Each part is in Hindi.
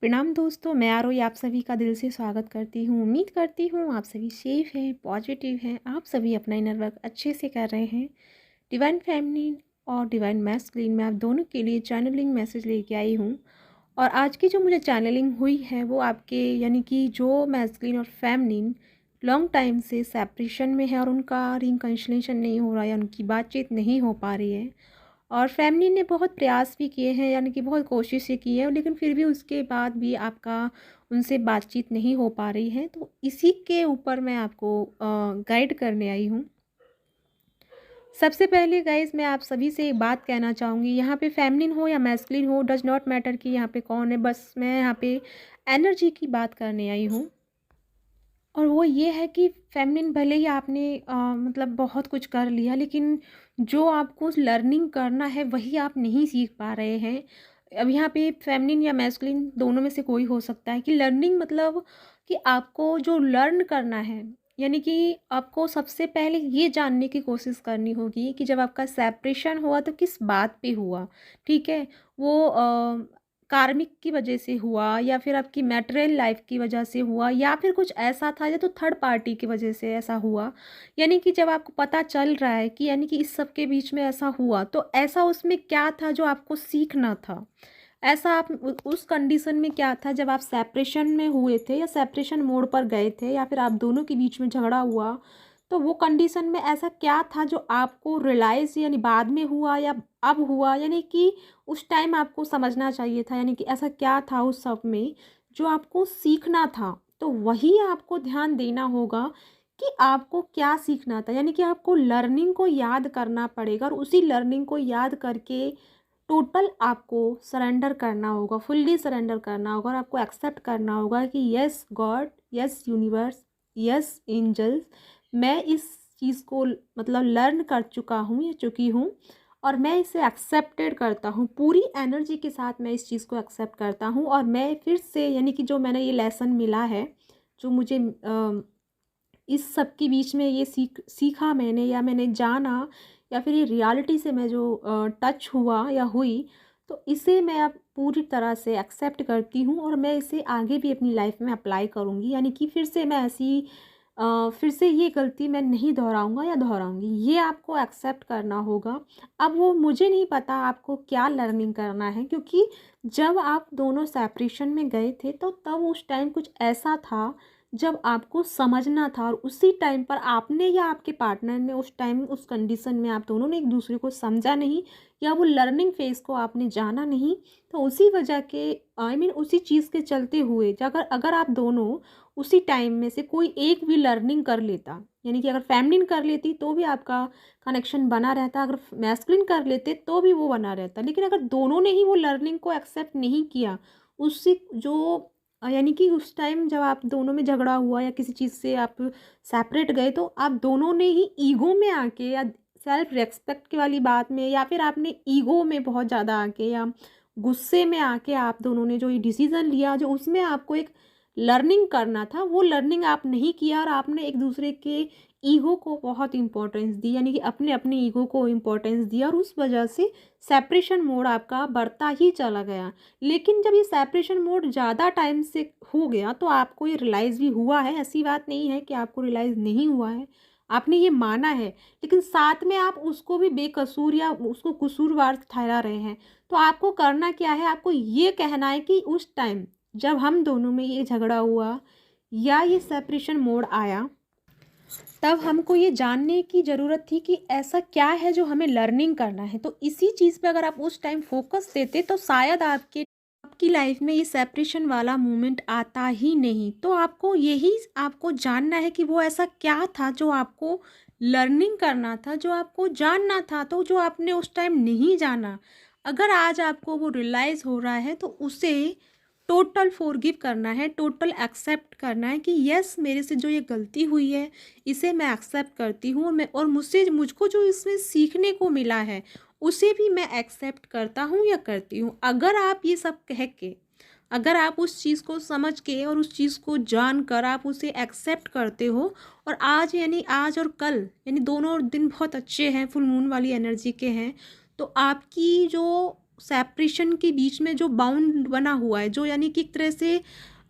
प्रणाम दोस्तों, मैं आरोही आप सभी का दिल से स्वागत करती हूँ। उम्मीद करती हूँ आप सभी सेफ हैं, पॉजिटिव हैं, आप सभी अपना इनर वर्क अच्छे से कर रहे हैं। डिवाइन फेमिनिन और डिवाइन मैस्कुलिन में आप दोनों के लिए चैनलिंग मैसेज लेके आई हूँ। और आज की जो मुझे चैनलिंग हुई है वो आपके यानी कि जो मैस्कुलिन और फेमिनिन लॉन्ग टाइम से सेपरेशन में है और उनका रिकन्सिलिएशन नहीं हो रहा है, उनकी बातचीत नहीं हो पा रही है। और फैमिली ने बहुत प्रयास भी किए हैं, यानी कि बहुत कोशिशें की है, लेकिन फिर भी उसके बाद भी आपका उनसे बातचीत नहीं हो पा रही है। तो इसी के ऊपर मैं आपको गाइड करने आई हूँ। सबसे पहले गाइस मैं आप सभी से एक बात कहना चाहूँगी, यहाँ पे फेमिनिन हो या मैस्कुलिन हो, डज नॉट मैटर कि यहाँ पे कौन है, बस मैं यहाँ पे एनर्जी की बात करने आई हूँ। और वो ये है कि फेमिनिन भले ही आपने मतलब बहुत कुछ कर लिया, लेकिन जो आपको लर्निंग करना है वही आप नहीं सीख पा रहे हैं। अब यहाँ पे फेमिनिन या मैस्कुलिन दोनों में से कोई हो सकता है कि लर्निंग मतलब कि आपको जो लर्न करना है, यानी कि आपको सबसे पहले ये जानने की कोशिश करनी होगी कि जब आपका सेपरेशन हुआ तो किस बात पे हुआ। ठीक है, वो कार्मिक की वजह से हुआ या फिर आपकी मैटेरियल लाइफ की वजह से हुआ या फिर कुछ ऐसा था या तो थर्ड पार्टी की वजह से ऐसा हुआ। यानी कि जब आपको पता चल रहा है कि यानी कि इस सब के बीच में ऐसा हुआ तो ऐसा उसमें क्या था जो आपको सीखना था। ऐसा आप उस कंडीशन में क्या था जब आप सेपरेशन में हुए थे या सेपरेशन मोड पर गए थे या फिर आप दोनों के बीच में झगड़ा हुआ, तो वो कंडीशन में ऐसा क्या था जो आपको रियलाइज़ यानी बाद में हुआ या अब हुआ, यानी कि उस टाइम आपको समझना चाहिए था, यानी कि ऐसा क्या था उस सब में जो आपको सीखना था। तो वही आपको ध्यान देना होगा कि आपको क्या सीखना था, यानी कि आपको लर्निंग को याद करना पड़ेगा और उसी लर्निंग को याद करके टोटल आपको सरेंडर करना होगा, फुल्ली सरेंडर करना होगा और आपको एक्सेप्ट करना होगा कि yes God, yes universe, yes angels, मैं इस चीज़ को मतलब लर्न कर चुका हूँ या चुकी हूँ और मैं इसे एक्सेप्टेड करता हूँ। पूरी एनर्जी के साथ मैं इस चीज़ को एक्सेप्ट करता हूँ और मैं फिर से यानी कि जो मैंने ये लेसन मिला है, जो मुझे इस सब के बीच में ये सीखा मैंने या मैंने जाना या फिर ये रियलिटी से मैं जो टच हुआ या हुई, तो इसे मैं अब पूरी तरह से एक्सेप्ट करती हूँ और मैं इसे आगे भी अपनी लाइफ में अप्लाई करूँगी। यानी कि फिर से मैं ऐसी फिर से ये गलती मैं नहीं दोहराऊँगा या दोहराऊँगी, ये आपको एक्सेप्ट करना होगा। अब वो मुझे नहीं पता आपको क्या लर्निंग करना है, क्योंकि जब आप दोनों सेपरेशन में गए थे तो तब उस टाइम कुछ ऐसा था जब आपको समझना था और उसी टाइम पर आपने या आपके पार्टनर ने उस टाइम उस कंडीशन में आप दोनों ने एक दूसरे को समझा नहीं या वो लर्निंग फेज़ को आपने जाना नहीं। तो उसी वजह के उसी चीज़ के चलते हुए अगर अगर आप दोनों उसी टाइम में से कोई एक भी लर्निंग कर लेता, यानी कि अगर फेमिनिन कर लेती तो भी आपका कनेक्शन बना रहता, अगर मैस्कुलिन कर लेते तो भी वो बना रहता। लेकिन अगर दोनों ने ही वो लर्निंग को एक्सेप्ट नहीं किया, उससे जो यानी कि उस टाइम जब आप दोनों में झगड़ा हुआ या किसी चीज़ से आप सेपरेट गए तो आप दोनों ने ही ईगो में आके या सेल्फ रेस्पेक्ट की वाली बात में या फिर आपने ईगो में बहुत ज़्यादा आके या गुस्से में आके आप दोनों ने जो ये डिसीज़न लिया जो उसमें आपको एक लर्निंग करना था, वो लर्निंग आप नहीं किया और आपने एक दूसरे के ईगो को बहुत इम्पोर्टेंस दी, यानी कि अपने अपने ईगो को इम्पोर्टेंस दिया और उस वजह से सेपरेशन मोड आपका बढ़ता ही चला गया। लेकिन जब ये सेपरेशन मोड ज़्यादा टाइम से हो गया तो आपको ये रियलाइज़ भी हुआ है, ऐसी बात नहीं है कि आपको रियलाइज़ नहीं हुआ है, आपने ये माना है, लेकिन साथ में आप उसको भी बेकसूर या उसको कसूरवार ठहरा रहे हैं। तो आपको करना क्या है, आपको ये कहना है कि उस टाइम जब हम दोनों में ये झगड़ा हुआ या ये सेपरेशन मोड आया, तब हमको ये जानने की ज़रूरत थी कि ऐसा क्या है जो हमें लर्निंग करना है। तो इसी चीज़ पे अगर आप उस टाइम फोकस देते तो शायद आपकी लाइफ में ये सेपरेशन वाला मोमेंट आता ही नहीं। तो आपको यही आपको जानना है कि वो ऐसा क्या था जो आपको लर्निंग करना था, जो आपको जानना था, तो जो आपने उस टाइम नहीं जाना। अगर आज आपको वो रियलाइज़ हो रहा है तो उसे टोटल फॉरगिव करना है, टोटल एक्सेप्ट करना है कि यस मेरे से जो ये गलती हुई है इसे मैं एक्सेप्ट करती हूँ और मुझसे मुझको जो इसमें सीखने को मिला है उसे भी मैं एक्सेप्ट करता हूँ या करती हूँ। अगर आप ये सब कह के, अगर आप उस चीज़ को समझ के और उस चीज़ को जान कर आप उसे एक्सेप्ट करते हो और आज यानी आज और कल यानी दोनों दिन बहुत अच्छे हैं, फुल मून वाली एनर्जी के हैं, तो आपकी जो सेपरेशन के बीच में जो बाउंड बना हुआ है, जो यानी कि एक तरह से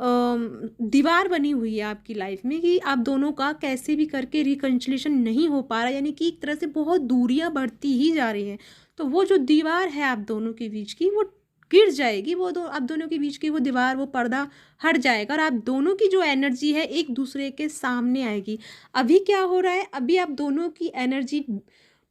दीवार बनी हुई है आपकी लाइफ में कि आप दोनों का कैसे भी करके रिकन्सिलिएशन नहीं हो पा रहा, यानी कि एक तरह से बहुत दूरियां बढ़ती ही जा रही हैं। तो वो जो दीवार है आप दोनों के बीच की, वो गिर जाएगी। वो आप दोनों के बीच की वो दीवार, वो पर्दा हट जाएगा और आप दोनों की जो एनर्जी है एक दूसरे के सामने आएगी। अभी क्या हो रहा है, अभी आप दोनों की एनर्जी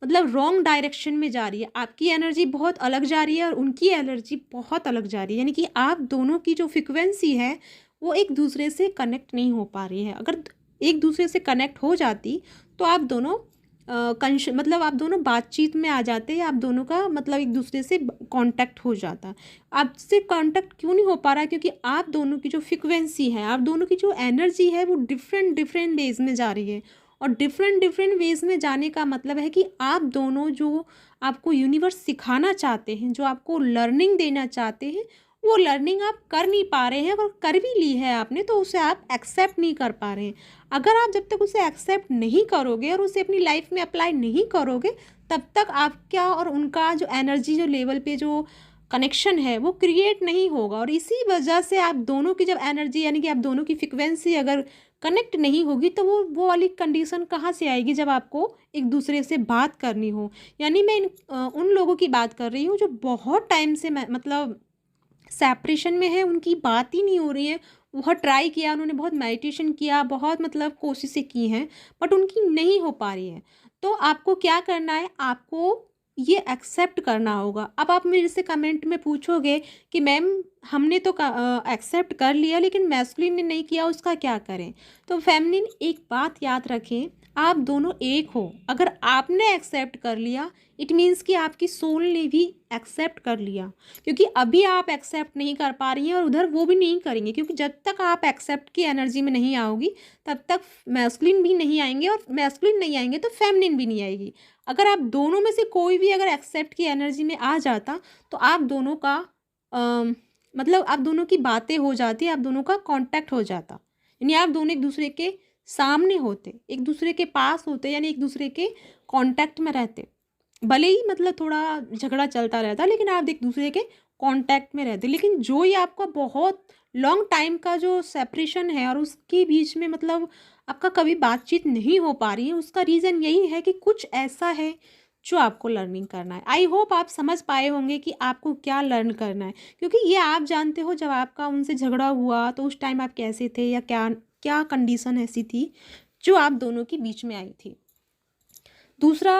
मतलब रॉन्ग डायरेक्शन में जा रही है। आपकी एनर्जी बहुत अलग जा रही है और उनकी एनर्जी बहुत अलग जा रही है, यानी कि आप दोनों की जो फ्रिक्वेंसी है वो एक दूसरे से कनेक्ट नहीं हो पा रही है। अगर एक दूसरे से कनेक्ट हो जाती तो आप दोनों मतलब आप दोनों बातचीत में आ जाते, आप दोनों का मतलब एक दूसरे से कांटेक्ट हो जाता। आपसे कांटेक्ट क्यों नहीं हो पा रहा है? क्योंकि आप दोनों की जो फ्रिक्वेंसी है, आप दोनों की जो एनर्जी है वो डिफरेंट डिफरेंट वेज में जा रही है। और डिफरेंट डिफरेंट वेज में जाने का मतलब है कि आप दोनों जो आपको यूनिवर्स सिखाना चाहते हैं, जो आपको लर्निंग देना चाहते हैं, वो लर्निंग आप कर नहीं पा रहे हैं। अगर कर भी ली है आपने तो उसे आप एक्सेप्ट नहीं कर पा रहे हैं। अगर आप जब तक उसे एक्सेप्ट नहीं करोगे और उसे अपनी लाइफ में अप्लाई नहीं करोगे, तब तक आपका और उनका जो एनर्जी जो लेवल पे जो कनेक्शन है वो क्रिएट नहीं होगा। और इसी वजह से आप दोनों की जब एनर्जी यानी कि आप दोनों की फ्रिक्वेंसी अगर कनेक्ट नहीं होगी तो वो वाली कंडीशन कहाँ से आएगी जब आपको एक दूसरे से बात करनी हो। यानी मैं उन लोगों की बात कर रही हूँ जो बहुत टाइम से मतलब सेपरेशन में है, उनकी बात ही नहीं हो रही है। बहुत ट्राई किया उन्होंने, बहुत मेडिटेशन किया, बहुत मतलब कोशिशें की हैं, बट उनकी नहीं हो पा रही है। तो आपको क्या करना है, आपको ये एक्सेप्ट करना होगा। अब आप मेरे से कमेंट में पूछोगे कि मैम हमने तो एक्सेप्ट कर लिया लेकिन मैस्कुलिन ने नहीं किया, उसका क्या करें? तो फेमिनिन एक बात याद रखें, आप दोनों एक हो। अगर आपने एक्सेप्ट कर लिया इट मीन्स कि आपकी सोल ने भी एक्सेप्ट कर लिया। क्योंकि अभी आप एक्सेप्ट नहीं कर पा रही हैं और उधर वो भी नहीं करेंगे, क्योंकि जब तक आप एक्सेप्ट की एनर्जी में नहीं आओगी तब तक मैस्कुलिन भी नहीं आएंगे, और मैस्कुलिन नहीं आएंगे तो फेमिनिन भी नहीं आएगी। अगर आप दोनों में से कोई भी अगर एक्सेप्ट की एनर्जी में आ जाता तो आप दोनों का मतलब आप दोनों की बातें हो जाती, आप दोनों का कांटेक्ट हो जाता, यानी आप दोनों एक दूसरे के सामने होते, एक दूसरे के पास होते, यानी एक दूसरे के कांटेक्ट में रहते। भले ही मतलब थोड़ा झगड़ा चलता रहता लेकिन आप एक दूसरे के कांटेक्ट में रहते। लेकिन जो ये आपका बहुत लॉन्ग टाइम का जो सेपरेशन है और उसके बीच में मतलब आपका कभी बातचीत नहीं हो पा रही है, उसका रीज़न यही है कि कुछ ऐसा है जो आपको लर्निंग करना है। आई होप आप समझ पाए होंगे कि आपको क्या लर्न करना है, क्योंकि ये आप जानते हो जब आपका उनसे झगड़ा हुआ तो उस टाइम आप कैसे थे या क्या क्या कंडीशन ऐसी थी जो आप दोनों के बीच में आई थी। दूसरा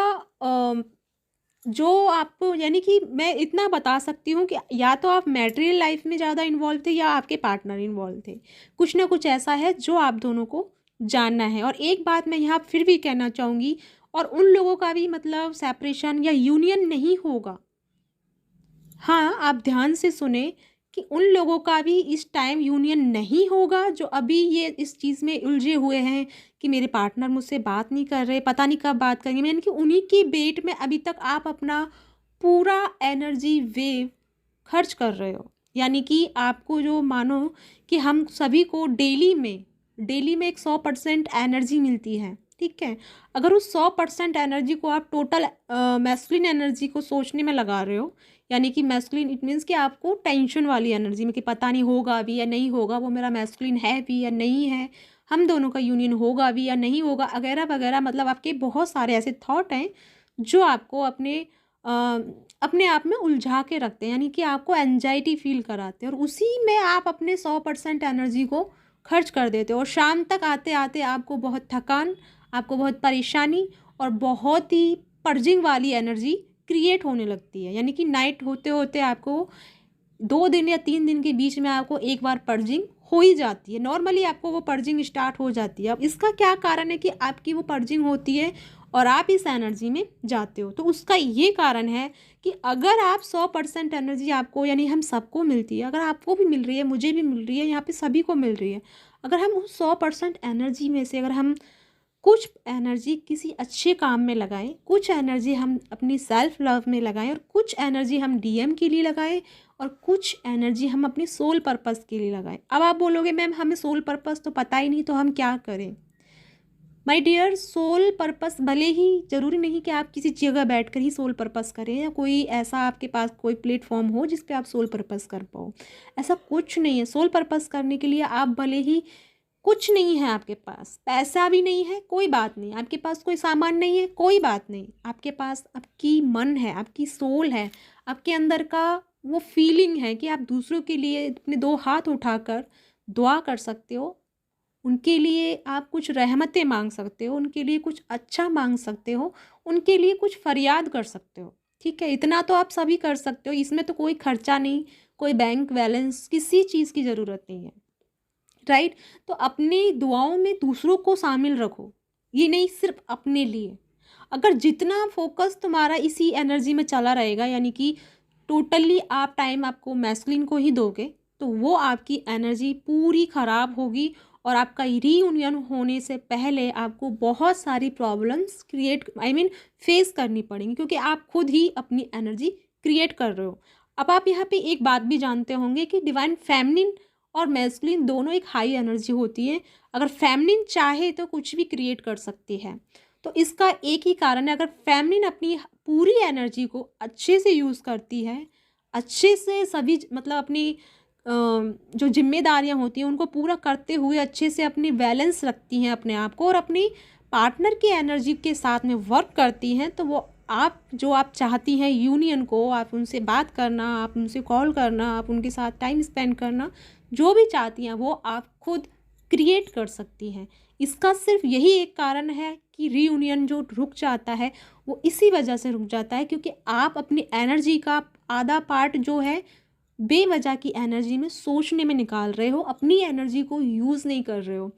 जो आपको यानी कि मैं इतना बता सकती हूँ कि या तो आप मैटेरियल लाइफ में ज़्यादा इन्वॉल्व थे या आपके पार्टनर इन्वॉल्व थे। कुछ ना कुछ ऐसा है जो आप दोनों को जानना है। और एक बात मैं यहाँ फिर भी कहना चाहूँगी, और उन लोगों का भी मतलब सेपरेशन या यूनियन नहीं होगा। हाँ, आप ध्यान से सुने कि उन लोगों का भी इस टाइम यूनियन नहीं होगा जो अभी ये इस चीज़ में उलझे हुए हैं कि मेरे पार्टनर मुझसे बात नहीं कर रहे, पता नहीं कब बात करेंगे। यानी कि उन्हीं की वेट में अभी तक आप अपना पूरा एनर्जी वेव खर्च कर रहे हो। यानी कि आपको जो मानो कि हम सभी को डेली में एक 100% एनर्जी मिलती है, ठीक है? अगर उस 100% एनर्जी को आप टोटल मैस्कुलिन एनर्जी को सोचने में लगा रहे हो, यानी कि मैस्कुलिन इट मीन्स कि आपको टेंशन वाली एनर्जी में कि पता नहीं होगा भी या नहीं होगा, वो मेरा मैस्कुलिन है भी या नहीं है, हम दोनों का यूनियन होगा भी या नहीं होगा, वगैरह वगैरह। मतलब आपके बहुत सारे ऐसे थॉट हैं जो आपको अपने आप में उलझा के रखते हैं, यानी कि आपको एंजाइटी फील कराते हैं, और उसी में आप अपने 100% एनर्जी को खर्च कर देते हो। और शाम तक आते आते आपको बहुत थकान, आपको बहुत परेशानी और बहुत ही पर्जिंग वाली एनर्जी क्रिएट होने लगती है। यानी कि नाइट होते होते आपको 2 दिन या 3 दिन के बीच में आपको एक बार पर्जिंग हो ही जाती है। नॉर्मली आपको वो पर्जिंग स्टार्ट हो जाती है। अब इसका क्या कारण है कि आपकी वो पर्जिंग होती है और आप इस एनर्जी में जाते हो? तो उसका ये कारण है कि अगर आप 100% एनर्जी आपको यानी हम सबको मिलती है, अगर आपको भी मिल रही है, मुझे भी मिल रही है, यहाँ पे सभी को मिल रही है, अगर हम उस 100% एनर्जी में से अगर हम कुछ एनर्जी किसी अच्छे काम में लगाएं, कुछ एनर्जी हम अपनी सेल्फ लव में लगाएं, और कुछ एनर्जी हम डीएम के लिए लगाएं, और कुछ एनर्जी हम अपनी सोल पर्पस के लिए लगाएं। अब आप बोलोगे मैम हमें सोल पर्पस तो पता ही नहीं, तो हम क्या करें? माय डियर, सोल पर्पस भले ही ज़रूरी नहीं कि आप किसी जगह बैठकर ही सोल पर्पस करें या कोई ऐसा आपके पास कोई प्लेटफॉर्म हो जिस पे आप सोल पर्पस कर पाओ। ऐसा कुछ नहीं है। सोल पर्पस करने के लिए आप भले ही कुछ नहीं है आपके पास, पैसा भी नहीं है कोई बात नहीं, आपके पास कोई सामान नहीं है कोई बात नहीं, आपके पास आपकी मन है, आपकी सोल है, आपके अंदर का वो फीलिंग है कि आप दूसरों के लिए अपने दो हाथ उठाकर दुआ कर सकते हो, उनके लिए आप कुछ रहमतें मांग सकते हो, उनके लिए कुछ अच्छा मांग सकते हो, उनके लिए कुछ फरियाद कर सकते हो। ठीक है, इतना तो आप सभी कर सकते हो, इसमें तो कोई खर्चा नहीं, कोई बैंक बैलेंस, किसी चीज़ की ज़रूरत नहीं है। राइट? तो अपनी दुआओं में दूसरों को शामिल रखो, ये नहीं सिर्फ अपने लिए। अगर जितना फोकस तुम्हारा इसी एनर्जी में चला रहेगा, यानी कि टोटली आप टाइम आपको मैस्कुलिन को ही दोगे, तो वो आपकी एनर्जी पूरी ख़राब होगी और आपका रीयूनियन होने से पहले आपको बहुत सारी प्रॉब्लम्स क्रिएट फेस करनी पड़ेंगी, क्योंकि आप खुद ही अपनी एनर्जी क्रिएट कर रहे हो। अब आप यहाँ पे एक बात भी जानते होंगे कि डिवाइन फेमिनिन और मैस्कुलिन दोनों एक हाई एनर्जी होती है। अगर फेमिनिन चाहे तो कुछ भी क्रिएट कर सकती है। तो इसका एक ही कारण है, अगर फेमिनिन अपनी पूरी एनर्जी को अच्छे से यूज़ करती है, अच्छे से सभी अपनी जो जिम्मेदारियां होती हैं उनको पूरा करते हुए अच्छे से अपनी बैलेंस रखती हैं अपने आप को और अपनी पार्टनर की एनर्जी के साथ में वर्क करती हैं, तो वो आप जो आप चाहती हैं यूनियन को, आप उनसे बात करना, आप उनसे कॉल करना, आप उनके साथ टाइम स्पेंड करना, जो भी चाहती हैं वो आप खुद क्रिएट कर सकती हैं। इसका सिर्फ यही एक कारण है कि रीयूनियन जो रुक जाता है वो इसी वजह से रुक जाता है, क्योंकि आप अपनी एनर्जी का आधा पार्ट जो है बेवजह की एनर्जी में सोचने में निकाल रहे हो, अपनी एनर्जी को यूज़ नहीं कर रहे हो।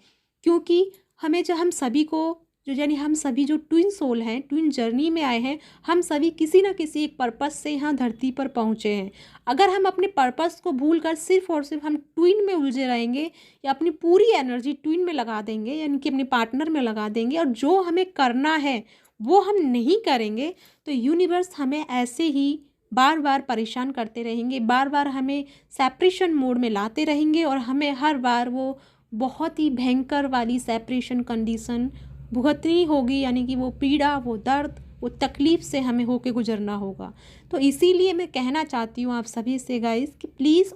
क्योंकि हमें जो हम सभी को जो यानी हम सभी जो ट्विन सोल हैं, ट्विन जर्नी में आए हैं, हम सभी किसी ना किसी एक पर्पस से यहाँ धरती पर पहुँचे हैं। अगर हम अपने पर्पस को भूल कर सिर्फ और सिर्फ हम ट्विन में उलझे रहेंगे या अपनी पूरी एनर्जी ट्विन में लगा देंगे, यानी कि अपने पार्टनर में लगा देंगे, और जो हमें करना है वो हम नहीं करेंगे, तो यूनिवर्स हमें ऐसे ही बार बार परेशान करते रहेंगे, बार बार हमें सेपरेशन मोड में लाते रहेंगे और हमें हर बार वो बहुत ही भयंकर वाली सेपरेशन कंडीशन भुगतनी होगी, यानी कि वो पीड़ा, वो दर्द, वो तकलीफ़ से हमें होके गुजरना होगा। तो इसीलिए मैं कहना चाहती हूँ आप सभी से गाइस कि प्लीज़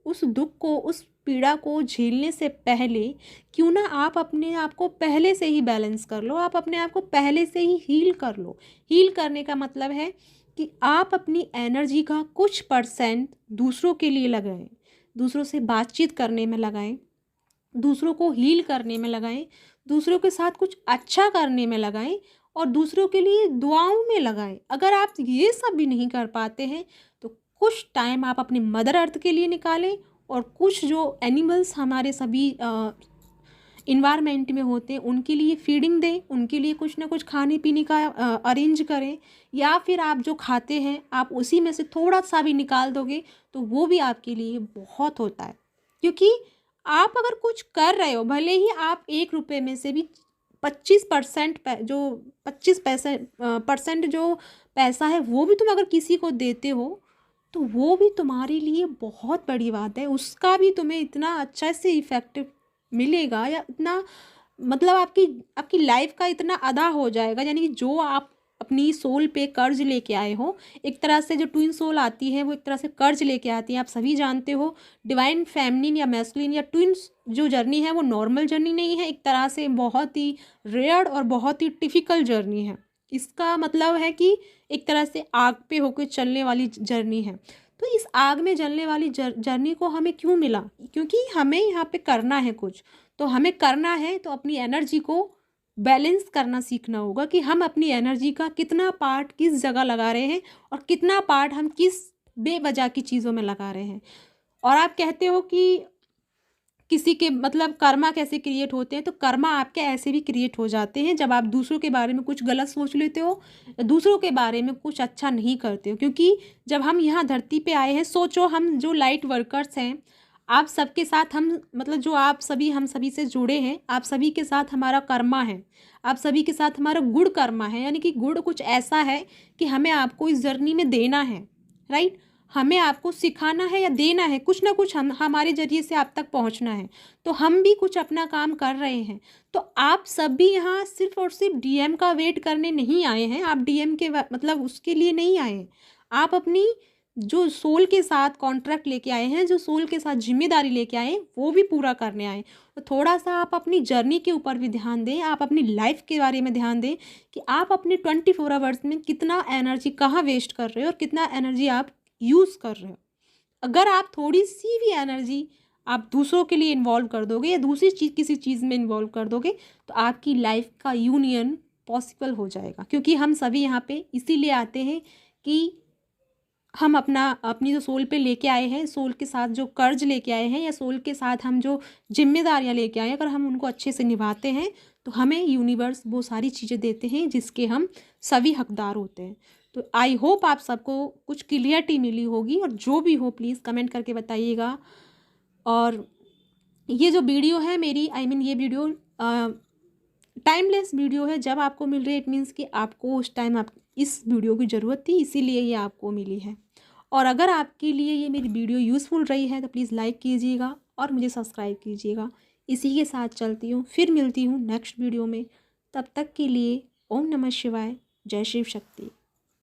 उस दुख को, उस पीड़ा को झेलने से पहले क्यों ना आप अपने आप को पहले से ही बैलेंस कर लो, आप अपने आप को पहले से ही हील कर लो। हील करने का मतलब है कि आप अपनी एनर्जी का कुछ परसेंट दूसरों के लिए लगाएं, दूसरों से बातचीत करने में लगाएं, दूसरों को हील करने में लगाएं, दूसरों के साथ कुछ अच्छा करने में लगाएं और दूसरों के लिए दुआओं में लगाएं। अगर आप ये सब भी नहीं कर पाते हैं तो कुछ टाइम आप अपने मदर अर्थ के लिए निकालें और कुछ जो एनिमल्स हमारे सभी इन्वायरमेंट में होते हैं उनके लिए फीडिंग दें, उनके लिए कुछ ना कुछ खाने पीने का अरेंज करें, या फिर आप जो खाते हैं आप उसी में से थोड़ा सा भी निकाल दोगे तो वो भी आपके लिए बहुत होता है। क्योंकि आप अगर कुछ कर रहे हो, भले ही आप 1 रुपये में से भी 25% जो 25% जो पैसा है वो भी तुम अगर किसी को देते हो तो वो भी तुम्हारे लिए बहुत बड़ी बात है। उसका भी तुम्हें इतना अच्छा से इफ़ेक्टिव मिलेगा, या इतना आपकी आपकी लाइफ का इतना अदा हो जाएगा, यानी कि जो आप अपनी सोल पे कर्ज लेके आए हो, एक तरह से जो ट्विन सोल आती है वो एक तरह से कर्ज लेके आती है। आप सभी जानते हो डिवाइन फेमिनिन या मैस्कुलिन या ट्विन्स जो जर्नी है वो नॉर्मल जर्नी नहीं है, एक तरह से बहुत ही रेयर और बहुत ही टिफ़िकल्ट जर्नी है। इसका मतलब है कि एक तरह से आग पे होकर चलने वाली जर्नी है। तो इस आग में जलने वाली जर्नी को हमें क्यों मिला? क्योंकि हमें यहाँ पे करना है कुछ, तो हमें करना है तो अपनी एनर्जी को बैलेंस करना सीखना होगा कि हम अपनी एनर्जी का कितना पार्ट किस जगह लगा रहे हैं और कितना पार्ट हम किस बेवजह की चीज़ों में लगा रहे हैं। और आप कहते हो कि किसी के कर्मा कैसे क्रिएट होते हैं, तो कर्मा आपके ऐसे भी क्रिएट हो जाते हैं जब आप दूसरों के बारे में कुछ गलत सोच लेते हो, दूसरों के बारे में कुछ अच्छा नहीं करते हो। क्योंकि जब हम यहाँ धरती पे आए हैं, सोचो हम जो लाइट वर्कर्स हैं, आप सबके साथ हम जो आप सभी हम सभी से जुड़े हैं, आप सभी के साथ हमारा कर्मा है, आप सभी के साथ हमारा गुड़ कर्मा है, यानी कि गुड़ कुछ ऐसा है कि हमें आपको इस जर्नी में देना है। राइट? हमें आपको सिखाना है या देना है, कुछ ना कुछ हम हमारे ज़रिए से आप तक पहुंचना है। तो हम भी कुछ अपना काम कर रहे हैं। तो आप सब भी यहाँ सिर्फ़ और सिर्फ़ डीएम का वेट करने नहीं आए हैं, आप डीएम के मतलब उसके लिए नहीं आए हैं। आप अपनी जो सोल के साथ कॉन्ट्रैक्ट लेके आए हैं, जो सोल के साथ ज़िम्मेदारी लेके आए हैं, वो भी पूरा करने आए हैं। तो थोड़ा-सा आप अपनी जर्नी के ऊपर भी ध्यान दें, आप अपनी लाइफ़ के बारे में ध्यान दें कि आप अपने 24 आवर्स में कितना एनर्जी कहाँ वेस्ट कर रहे हो और कितना एनर्जी आप यूज़ कर रहे हो। अगर आप थोड़ी-सी भी एनर्जी आप दूसरों के लिए इन्वॉल्व कर दोगे या दूसरी चीज़ किसी चीज़ में इन्वॉल्व कर दोगे, तो आपकी लाइफ़ का यूनियन पॉसिबल हो जाएगा। क्योंकि हम सभी यहाँ पे इसीलिए आते हैं कि हम अपनी जो सोल पे लेके आए हैं, सोल के साथ जो कर्ज लेके आए हैं या सोल के साथ हम जो ज़िम्मेदारियाँ लेके आए हैं, अगर हम उनको अच्छे से निभाते हैं, तो हमें यूनिवर्स वो सारी चीज़ें देते हैं जिसके हम सभी हकदार होते हैं। तो आई होप आप सबको कुछ क्लियरिटी मिली होगी, और जो भी हो प्लीज़ कमेंट करके बताइएगा। और ये जो वीडियो है मेरी, ये वीडियो टाइमलेस वीडियो है। जब आपको मिल रही है, इट मीन्स कि आपको उस टाइम आप इस वीडियो की ज़रूरत थी, इसीलिए ये आपको मिली है। और अगर आपके लिए ये मेरी वीडियो यूज़फुल रही है तो प्लीज़ लाइक कीजिएगा और मुझे सब्सक्राइब कीजिएगा। इसी के साथ चलती हूँ, फिर मिलती हूँ नेक्स्ट वीडियो में। तब तक के लिए ओम नमः शिवाय, जय शिव शक्ति।